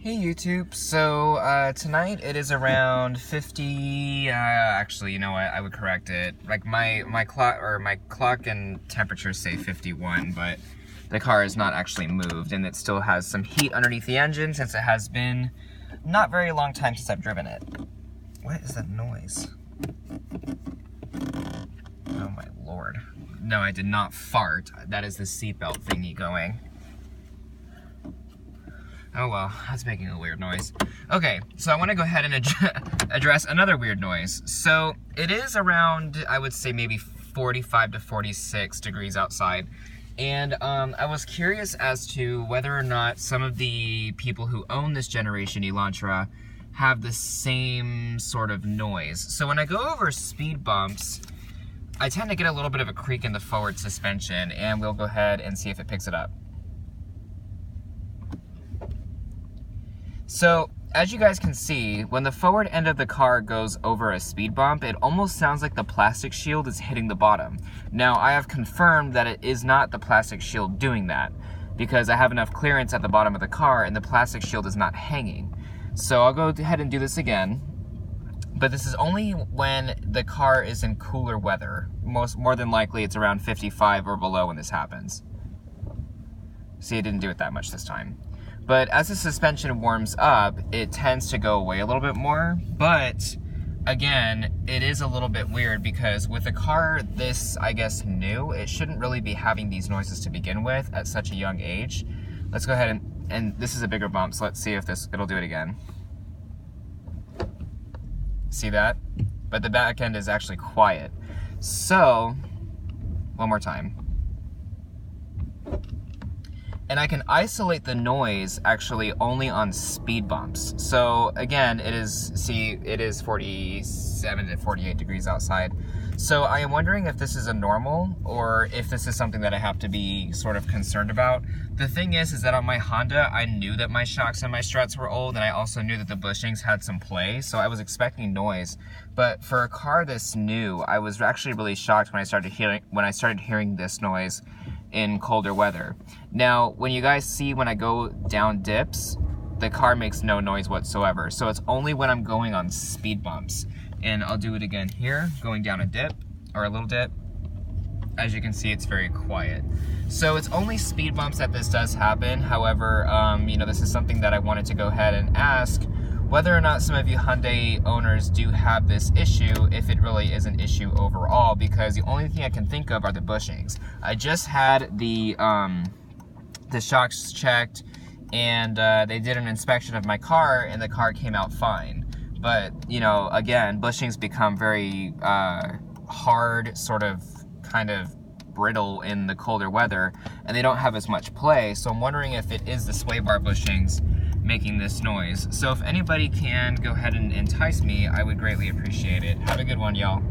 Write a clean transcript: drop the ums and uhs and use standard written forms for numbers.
Hey YouTube, so tonight it is around 50, actually, you know what, I would correct it. Like my clock and temperatures say 51, but the car is not actually moved and it still has some heat underneath the engine since it has been not very long time since I've driven it. What is that noise? Oh my lord. No, I did not fart. That is the seatbelt thingy going. Oh well, that's making a weird noise. Okay, so I want to go ahead and address another weird noise. So it is around, I would say maybe 45 to 46 degrees outside. And I was curious as to whether or not some of the people who own this generation Elantra have the same sort of noise. So when I go over speed bumps, I tend to get a little bit of a creak in the forward suspension, and we'll go ahead and see if it picks it up. So, as you guys can see, when the forward end of the car goes over a speed bump, it almost sounds like the plastic shield is hitting the bottom. Now, I have confirmed that it is not the plastic shield doing that, because I have enough clearance at the bottom of the car and the plastic shield is not hanging. So I'll go ahead and do this again, but this is only when the car is in cooler weather. More than likely it's around 55 or below when this happens. See, it didn't do it that much this time. But as the suspension warms up, it tends to go away a little bit more. But again, it is a little bit weird because with a car this, I guess, new, it shouldn't really be having these noises to begin with at such a young age. Let's go ahead and this is a bigger bump, so let's see if it'll do it again. See that? But the back end is actually quiet. So, one more time. And I can isolate the noise actually only on speed bumps. So again, it is 47 to 48 degrees outside. So I am wondering if this is a normal or if this is something that I have to be sort of concerned about. The thing is that on my Honda, I knew that my shocks and my struts were old, and I also knew that the bushings had some play, so I was expecting noise. But for a car this new, I was actually really shocked when I started hearing this noise in colder weather. Now, when you guys see when I go down dips, the car makes no noise whatsoever. So it's only when I'm going on speed bumps. And I'll do it again here, going down a dip, or a little dip. As you can see, it's very quiet. So it's only speed bumps that this does happen. However, you know, this is something that I wanted to go ahead and ask whether or not some of you Hyundai owners do have this issue, if it really is an issue overall, because the only thing I can think of are the bushings. I just had the shocks checked, and they did an inspection of my car, and the car came out fine. But, you know, again, bushings become very hard, kind of brittle in the colder weather, and they don't have as much play, so I'm wondering if it is the sway bar bushings making this noise. So if anybody can go ahead and entice me, I would greatly appreciate it. Have a good one, y'all.